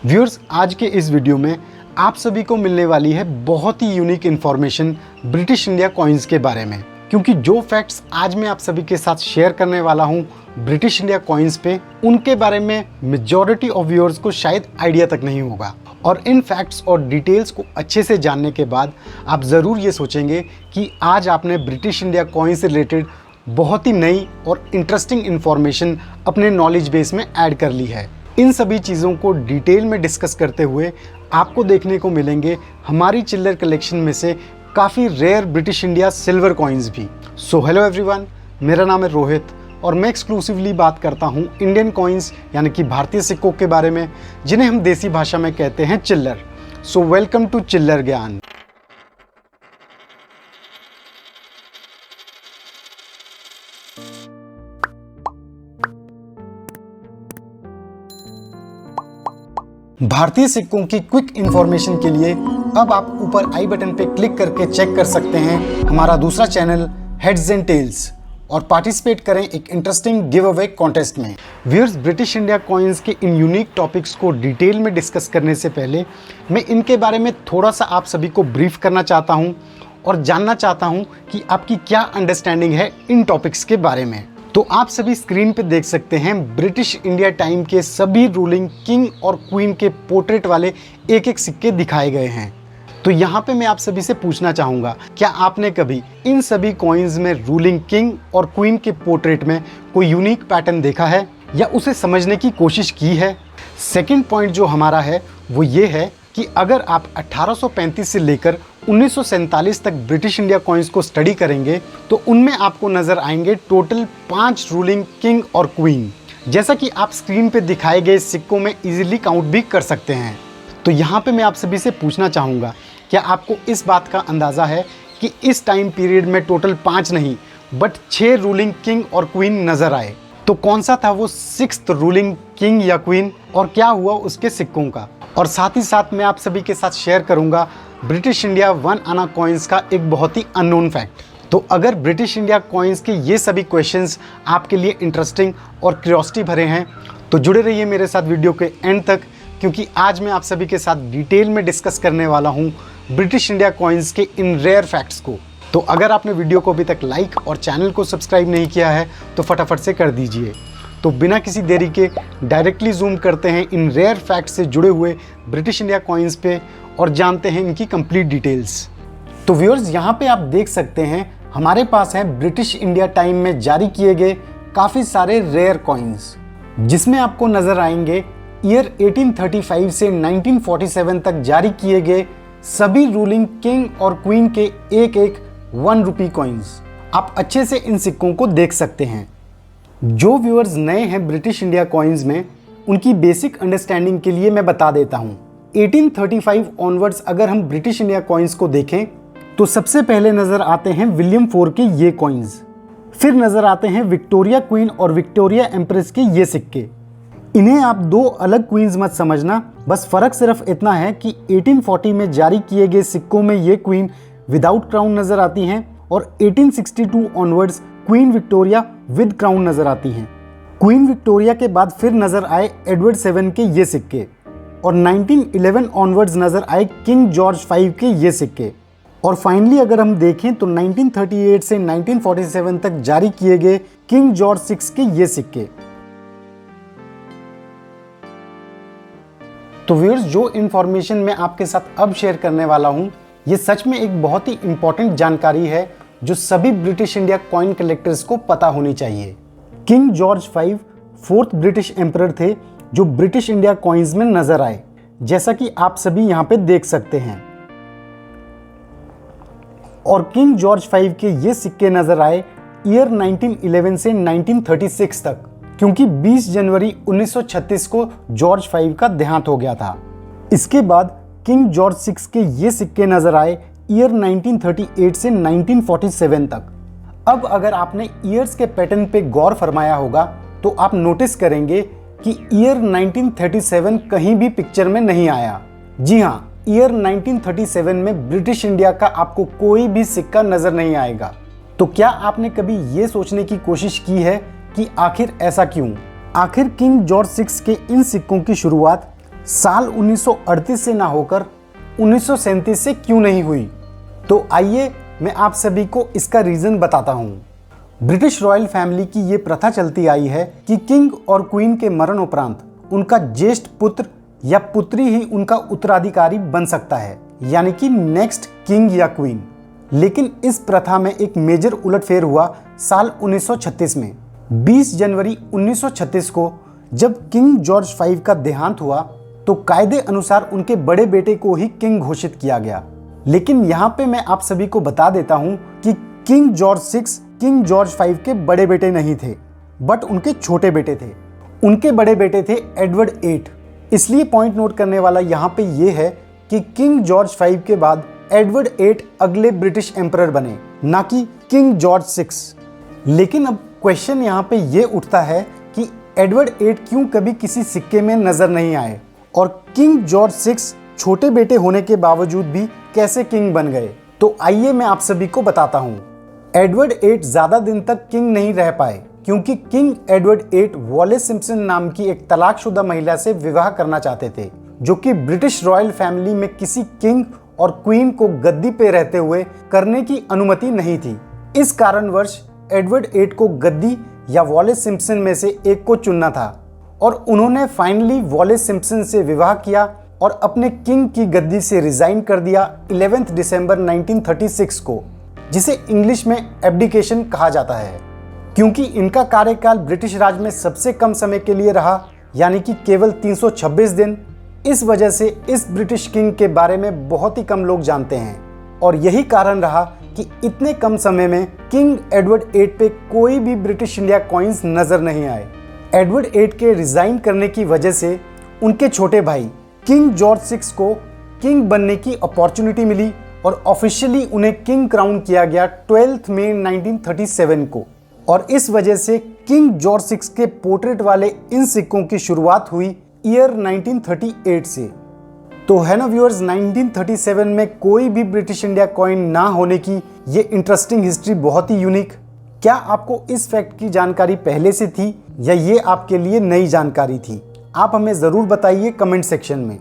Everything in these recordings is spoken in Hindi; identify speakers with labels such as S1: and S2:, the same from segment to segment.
S1: व्यूअर्स, आज के इस वीडियो में आप सभी को मिलने वाली है बहुत ही unique information British India coins के बारे में, क्योंकि जो फैक्ट्स आज मैं आप सभी के साथ शेयर करने वाला हूं ब्रिटिश इंडिया कॉइन्स पे, उनके बारे में मेजॉरिटी ऑफ व्यूअर्स को शायद आइडिया तक नहीं होगा। और इन फैक्ट्स और डिटेल्स को अच्छे से जानने के बाद आप ज़रूर ये सोचेंगे कि आज आपने ब्रिटिश इंडिया कॉइन से रिलेटेड बहुत ही नई और इंटरेस्टिंग इन्फॉर्मेशन अपने नॉलेज बेस में ऐड कर ली है। इन सभी चीज़ों को डिटेल में डिस्कस करते हुए आपको देखने को मिलेंगे हमारी चिल्लर कलेक्शन में से काफ़ी rare British India silver coins भी। सो हेलो एवरीवन, मेरा नाम है रोहित और मैं एक्सक्लूसिवली बात करता हूँ इंडियन कॉइन्स यानी कि भारतीय सिक्कों के बारे में, जिन्हें हम देसी भाषा में कहते हैं चिल्लर। सो वेलकम टू चिल्लर ज्ञान। भारतीय सिक्कों की क्विक इंफॉर्मेशन के लिए अब आप ऊपर आई बटन पे क्लिक करके चेक कर सकते हैं हमारा दूसरा चैनल हेड्स एंड टेल्स और पार्टिसिपेट करें एक इंटरेस्टिंग गिव अवे कॉन्टेस्ट में। व्यूअर्स, ब्रिटिश इंडिया कॉइन्स के इन यूनिक टॉपिक्स को डिटेल में डिस्कस करने से पहले मैं इनके बारे में थोड़ा सा आप सभी को ब्रीफ करना चाहता हूँ और जानना चाहता हूँ कि आपकी क्या अंडरस्टैंडिंग है इन टॉपिक्स के बारे में। तो आप सभी स्क्रीन पे देख सकते हैं ब्रिटिश इंडिया टाइम के सभी रूलिंग किंग और क्वीन के पोर्ट्रेट वाले एक एक सिक्के दिखाए गए हैं। तो यहाँ पे मैं आप सभी से पूछना चाहूँगा, क्या आपने कभी इन सभी कॉइन्स में रूलिंग किंग और क्वीन के पोर्ट्रेट में कोई यूनिक पैटर्न देखा है या उसे समझने की कोशिश की है? सेकेंड पॉइंट जो हमारा है वो ये है कि अगर आप 1835 से लेकर 1947 तक ब्रिटिश इंडिया कॉइन्स को स्टडी करेंगे तो उनमें आपको नजर आएंगे टोटल 5 रूलिंग किंग और क्वीन, जैसा कि आप स्क्रीन पे दिखाए गए सिक्कों में इजीली काउंट भी कर सकते हैं। तो यहाँ पे मैं आप सभी से पूछना चाहूँगा, क्या आपको इस बात का अंदाज़ा है कि इस टाइम पीरियड में टोटल 5 नहीं बट 6 रूलिंग किंग और क्वीन नज़र आए? तो कौन सा था वो 6th रूलिंग किंग या क्वीन और क्या हुआ उसके सिक्कों का? और साथ ही साथ मैं आप सभी के साथ शेयर करूंगा ब्रिटिश इंडिया 1 आना कॉइन्स का एक बहुत ही अननोन फैक्ट। तो अगर ब्रिटिश इंडिया कॉइन्स के ये सभी क्वेश्चंस आपके लिए इंटरेस्टिंग और क्यूरियोसिटी भरे हैं तो जुड़े रहिए मेरे साथ वीडियो के एंड तक, क्योंकि आज मैं आप सभी के साथ डिटेल में डिस्कस करने वाला हूँ ब्रिटिश इंडिया कॉइन्स के इन रेयर फैक्ट्स को। तो अगर आपने वीडियो को अभी तक लाइक और चैनल को सब्सक्राइब नहीं किया है तो फटाफट से कर दीजिए। तो बिना किसी देरी के डायरेक्टली जूम करते हैं इन रेयर फैक्ट्स से जुड़े हुए ब्रिटिश इंडिया कॉइन्स पे और जानते हैं इनकी कंप्लीट डिटेल्स। तो व्यूअर्स, यहाँ पे आप देख सकते हैं हमारे पास है ब्रिटिश इंडिया टाइम में जारी किए गए काफ़ी सारे रेयर कॉइन्स, जिसमें आपको नज़र आएंगे ईयर 1835 से 1947 तक जारी किए गए सभी रूलिंग किंग और क्वीन के एक एक 1 रुपी कॉइन्स। आप अच्छे से इन सिक्कों को देख सकते हैं। जो व्यूअर्स नए हैं ब्रिटिश इंडिया कॉइन्स में, उनकी बेसिक अंडरस्टैंडिंग के लिए मैं बता देता हूँ। 1835 ऑनवर्ड्स अगर हम ब्रिटिश इंडिया कॉइन्स को देखें तो सबसे पहले नज़र आते हैं विलियम IV के ये कॉइन्स, फिर नज़र आते हैं विक्टोरिया क्वीन और विक्टोरिया एम्प्रेस के ये सिक्के। इन्हें आप दो अलग क्वीन्स मत समझना, बस फ़र्क सिर्फ इतना है कि 1840 में जारी किए गए सिक्कों में ये क्वीन विदाउट क्राउन नज़र आती हैं और 1862 onwards queen Victoria with crown नज़र आती हैं। क्वीन विक्टोरिया के बाद फिर नज़र आए एडवर्ड 7 के ये सिक्के और 1911 ऑनवर्ड्स नज़र आए किंग जॉर्ज 5 के ये सिक्के। और फाइनली अगर हम देखें तो 1938 से 1947 तक जारी किए गए किंग जॉर्ज 6 के ये सिक्के। तो व्यूअर्स, जो इन्फॉर्मेशन मैं आपके साथ अब शेयर करने वाला हूँ ये सच में एक बहुत ही इंपॉर्टेंट जानकारी है जो सभी ब्रिटिश इंडिया कॉइन कलेक्टर्स को पता होनी चाहिए। King George 5 4th British emperor थे जो ब्रिटिश इंडिया कॉइन्स में नजर आए, जैसा कि आप सभी यहाँ पे देख सकते हैं। और किंग जॉर्ज 5 के ये सिक्के नजर आए ईयर 1911 से 1936 तक, क्योंकि 20 जनवरी 1936 को जॉर्ज 5 का देहांत हो गया था। इसके बाद किंग जॉर्ज 6 के ये सिक्के नजर आए ईयर 1938 से 1947 तक। अब अगर आपने ईयर्स के पैटर्न पे गौर फरमाया होगा तो आप नोटिस करेंगे कि ईयर 1937 कहीं भी पिक्चर में नहीं आया। जी हाँ, ईयर 1937 में ब्रिटिश इंडिया का आपको कोई भी सिक्का नजर नहीं आएगा। तो क्या आपने कभी ये सोचने की कोशिश की है कि आखिर ऐसा क्यों? आखिर किंग जॉर्ज 6 के इन सिक्कों की शुरुआत साल 1938 से ना होकर 1937 से क्यों नहीं हुई? तो आइए मैं आप सभी को इसका रीज़न बताता हूँ। ब्रिटिश रॉयल फैमिली की ये प्रथा चलती आई है कि किंग और क्वीन के मरण उपरांत उनका ज्येष्ठ पुत्र या पुत्री ही उनका उत्तराधिकारी बन सकता है, यानी कि नेक्स्ट किंग या क्वीन। लेकिन इस प्रथा में एक मेजर उलटफेर हुआ साल 1936 में। 20 जनवरी 1936 को जब किंग जॉर्ज V का देहांत हुआ तो कायदे अनुसार उनके बड़े बेटे को ही किंग घोषित किया गया। लेकिन यहाँ पे मैं आप सभी को बता देता हूँ कि king George VI king George V के बड़े बेटे नहीं थे, बट उनके छोटे बेटे थे। उनके बड़े बेटे थे एडवर्ड VIII। इसलिए पॉइंट नोट करने वाला यहाँ पे ये है कि किंग जॉर्ज V के बाद एडवर्ड VIII अगले ब्रिटिश एम्परर बने, ना कि किंग जॉर्ज VI। लेकिन अब क्वेश्चन यहाँ पे ये उठता है कि एडवर्ड VIII क्यों कभी किसी सिक्के में नजर नहीं आए और किंग जॉर्ज VI छोटे बेटे होने के बावजूद भी कैसे किंग बन गए? तो आइए मैं आप सभी को बताता हूँ। एडवर्ड VIII ज्यादा दिन तक किंग नहीं रह पाए क्योंकि king Edward VIII Wallace Simpson नाम की एक तलाकशुदा महिला से विवाह करना चाहते थे, जो कि ब्रिटिश रॉयल फैमिली में किसी किंग और क्वीन को गद्दी पे रहते हुए करने की अनुमति नहीं थी। इस कारणवश एडवर्ड VIII को गद्दी या वॉलेस सिम्पसन में से एक को चुनना था और उन्होंने फाइनली वॉलेस सिम्पसन से विवाह किया और अपने किंग की गद्दी से रिजाइन कर दिया 11 दिसंबर 1936 को, जिसे इंग्लिश में एब्डिकेशन कहा जाता है। क्योंकि इनका कार्यकाल ब्रिटिश राज में सबसे कम समय के लिए रहा, यानी कि केवल 326 दिन, इस वजह से इस ब्रिटिश किंग के बारे में बहुत ही कम लोग जानते हैं और यही कारण रहा कि इतने कम समय में किंग एडवर्ड VIII पे कोई भी ब्रिटिश इंडिया कॉइन्स नजर नहीं आए। एडवर्ड VIII के रिजाइन करने की वजह से उनके छोटे भाई किंग जॉर्ज VI को किंग बनने की अपॉर्चुनिटी मिली और ऑफिशियली उन्हें किंग क्राउन किया गया 12 मई 1937 को। और इस वजह से किंग जॉर्ज VI के पोर्ट्रेट वाले इन सिक्कों की शुरुआत हुई ईयर 1938 से। तो है ना व्यूअर्स, 1937 में कोई भी ब्रिटिश इंडिया कॉइन ना होने की ये इंटरेस्टिंग हिस्ट्री बहुत ही यूनिक। क्या आपको इस फैक्ट की जानकारी पहले से थी या ये आपके लिए नई जानकारी थी? आप हमें जरूर बताइए कमेंट सेक्शन में।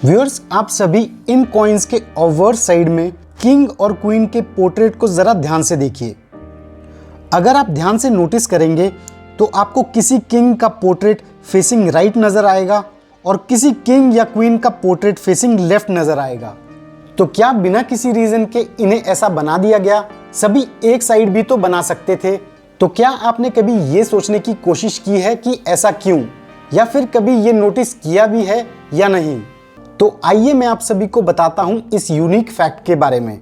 S1: व्यूअर्स, आप सभी इन कॉइन्स के ओवर साइड में किंग और क्वीन के पोर्ट्रेट को जरा ध्यान से देखिए। अगर आप ध्यान से नोटिस करेंगे तो आपको किसी किंग का पोर्ट्रेट फेसिंग राइट नजर आएगा और किसी किंग या क्वीन का पोर्ट्रेट फेसिंग लेफ्ट नजर आएगा। तो क्या बिना किसी रीजन के इन्हें ऐसा बना दिया गया? सभी एक साइड भी तो बना सकते थे। तो क्या आपने कभी ये सोचने की कोशिश की है कि ऐसा क्यों, या फिर कभी ये नोटिस किया भी है या नहीं? तो आइए मैं आप सभी को बताता हूं इस यूनिक फैक्ट के बारे में।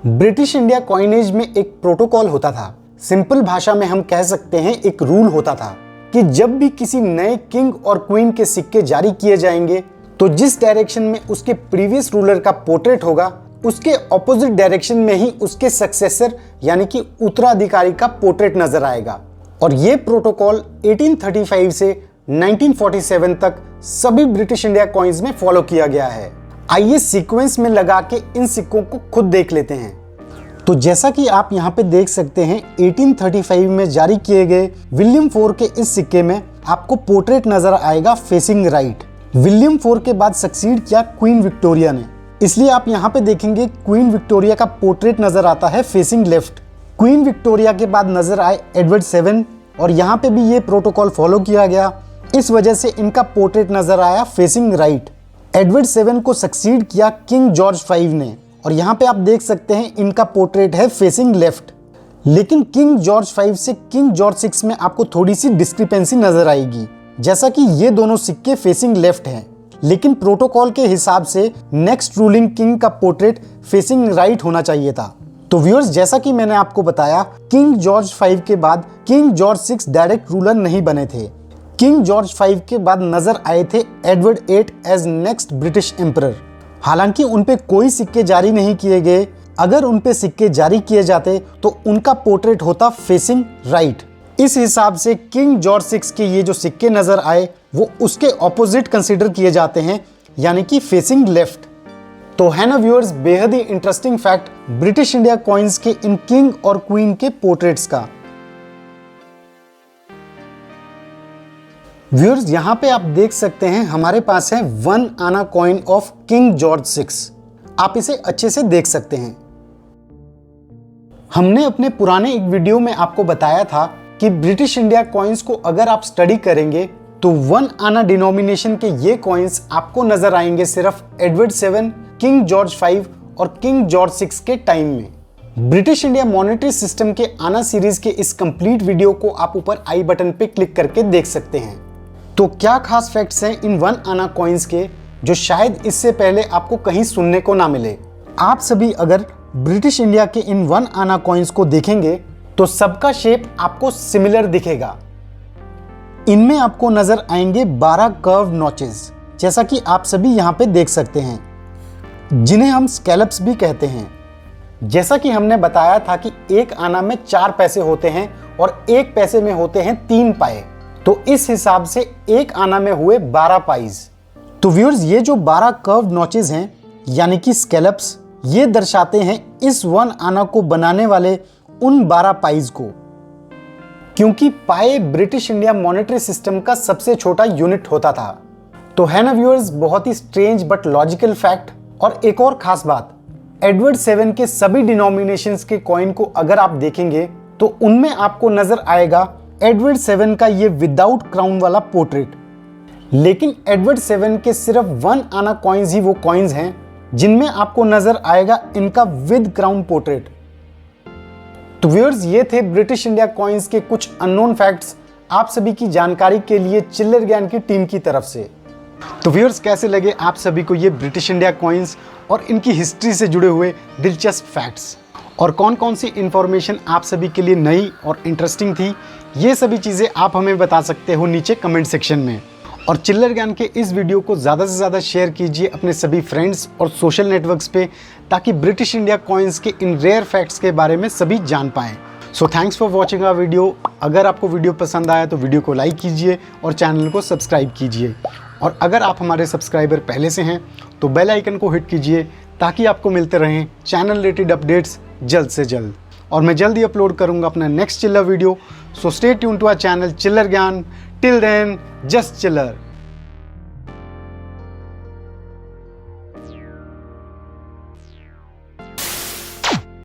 S1: ब्रिटिश इंडिया कॉइनेज में एक प्रोटोकॉल होता था। सिंपल भाषा में हम कह सकते हैं एक रूल होता था कि जब भी किसी नए किंग और क्वीन के सिक्के जारी किए जाएंगे तो जिस डायरेक्शन में उसके प्रीवियस रूलर का पोर्ट्रेट होगा उसके ऑपोजिट डायरेक्शन में ही उसके सक्सेसर यानी कि उत्तराधिकारी का पोर्ट्रेट नजर आएगा। और ये प्रोटोकॉल 1835 से 1947 तक सभी ब्रिटिश इंडिया कॉइन्स में फॉलो किया गया है। आइए सीक्वेंस में लगा के इन सिक्कों को खुद देख लेते हैं। तो जैसा कि आप यहाँ पे देख सकते हैं, 1835 में जारी किए गए विलियम IV के इस सिक्के में आपको पोर्ट्रेट नजर आएगा फेसिंग राइट। विलियम IV के बाद सक्सीड किया क्वीन विक्टोरिया ने, इसलिए आप यहाँ पे देखेंगे क्वीन विक्टोरिया का पोर्ट्रेट नजर आता है फेसिंग लेफ्ट। क्वीन विक्टोरिया के बाद नजर आए एडवर्ड VII और यहाँ पे भी ये प्रोटोकॉल फॉलो किया गया, इस वजह से इनका पोर्ट्रेट नजर आया फेसिंग राइट। एडवर्ड VII को सक्सीड किया किंग जॉर्ज V ने और यहाँ पे आप देख सकते हैं इनका पोर्ट्रेट है फेसिंग लेफ्ट। लेकिन किंग जॉर्ज V से किंग जॉर्ज VI में आपको थोड़ी सी डिस्क्रिपेंसी नजर आएगी, जैसा कि ये दोनों सिक्के फेसिंग लेफ्ट हैं, लेकिन प्रोटोकॉल के हिसाब से नेक्स्ट रूलिंग किंग का पोर्ट्रेट फेसिंग राइट होना चाहिए था। तो व्यूअर्स, जैसा कि मैंने आपको बताया, किंग जॉर्ज V के बाद king George VI direct ruler नहीं बने थे। किंग जॉर्ज V के बाद नजर आए थे Edward VIII as next British emperor. हालांकि उन पे कोई सिक्के जारी नहीं किए गए। अगर उन पे सिक्के जारी किए जाते तो उनका पोर्ट्रेट होता फेसिंग राइट। इस हिसाब से किंग जॉर्ज VI के ये जो सिक्के नजर आए वो उसके ऑपोजिट कंसीडर किए जाते हैं, यानी कि फेसिंग लेफ्ट। तो है ना व्यूअर्स, बेहद ही interesting fact British India coins के इन किंग और क्वीन के पोर्ट्रेट्स का। व्यूअर्स, यहाँ पे आप देख सकते हैं हमारे पास है 1 आना कॉइन ऑफ किंग जॉर्ज 6। आप इसे अच्छे से देख सकते हैं। हमने अपने पुराने एक वीडियो में आपको बताया था कि ब्रिटिश इंडिया कॉइन्स को अगर आप स्टडी करेंगे तो 1 आना डिनोमिनेशन के ये कॉइन्स आपको नजर आएंगे सिर्फ एडवर्ड 7, किंग जॉर्ज 5 और किंग जॉर्ज 6 के टाइम में। ब्रिटिश इंडिया मॉनेटरी सिस्टम के आना सीरीज के इस कंप्लीट वीडियो को आप ऊपर आई बटन पे क्लिक करके देख सकते हैं। तो क्या खास फैक्ट्स हैं इन 1 आना कॉइन्स के जो शायद इससे पहले आपको कहीं सुनने को ना मिले। आप सभी अगर ब्रिटिश इंडिया के इन 1 आना कॉइन्स को देखेंगे तो सबका शेप आपको सिमिलर दिखेगा। इनमें आपको नजर आएंगे 12 कर्व नॉचेस, जैसा कि आप सभी यहां पे देख सकते हैं, जिन्हें हम स्कैलप्स भी कहते हैं। जैसा कि हमने बताया था कि एक आना में 4 पैसे होते हैं और एक पैसे में होते हैं 3 पाए, तो इस हिसाब से एक आना में हुए 12 पाइज। तो व्यूअर्स, ये जो 12 कर्व नॉचेस हैं यानी कि स्कैलप्स, ये दर्शाते हैं इस 1 आना को बनाने वाले उन 12 पाइज को, क्योंकि पाए ब्रिटिश इंडिया मॉनेटरी सिस्टम का सबसे छोटा यूनिट होता था। तो है ना व्यूअर्स, बहुत ही स्ट्रेंज बट लॉजिकल फैक्ट। और एक और खास बात, एडवर्ड 7 के सभी डिनोमिनेशंस के कॉइन को अगर आप देखेंगे तो उनमें आपको नजर आएगा एडवर्ड 7 का ये विदाउट क्राउन वाला पोर्ट्रेट। लेकिन एडवर्ड 7 के सिर्फ 1 आना कॉइन्स ही वो कॉइन्स हैं जिनमें आपको नजर आएगा इनका विद क्राउन पोर्ट्रेट। तो व्यूअर्स, ये थे ब्रिटिश इंडिया कॉइन्स के कुछ अननोन फैक्ट्स आप सभी की जानकारी के लिए चिल्लर ज्ञान की टीम की तरफ से। तो व्यूअर्स, कैसे लगे आप सभी को ये ब्रिटिश इंडिया कॉइन्स और इनकी हिस्ट्री से जुड़े हुए दिलचस्प फैक्ट्स, और कौन कौन सी इंफॉर्मेशन आप सभी के लिए नई और इंटरेस्टिंग थी, ये सभी चीज़ें आप हमें बता सकते हो नीचे कमेंट सेक्शन में। और चिल्लर ज्ञान के इस वीडियो को ज़्यादा से ज़्यादा शेयर कीजिए अपने सभी फ्रेंड्स और सोशल नेटवर्क्स पे, ताकि ब्रिटिश इंडिया कॉइन्स के इन रेयर फैक्ट्स के बारे में सभी जान पाएँ। So thanks for watching our video. अगर आपको वीडियो पसंद आया तो वीडियो को लाइक कीजिए और चैनल को सब्सक्राइब कीजिए। और अगर आप हमारे सब्सक्राइबर पहले से हैं तो बेल आइकन को हिट कीजिए, ताकि आपको मिलते रहें चैनल रिलेटेड अपडेट्स जल्द से जल्द। और मैं जल्दी अपलोड करूंगा अपना नेक्स्ट चिल्लर video. So stay tune to our channel Chillar Gyan. Till then, just चिल्लर।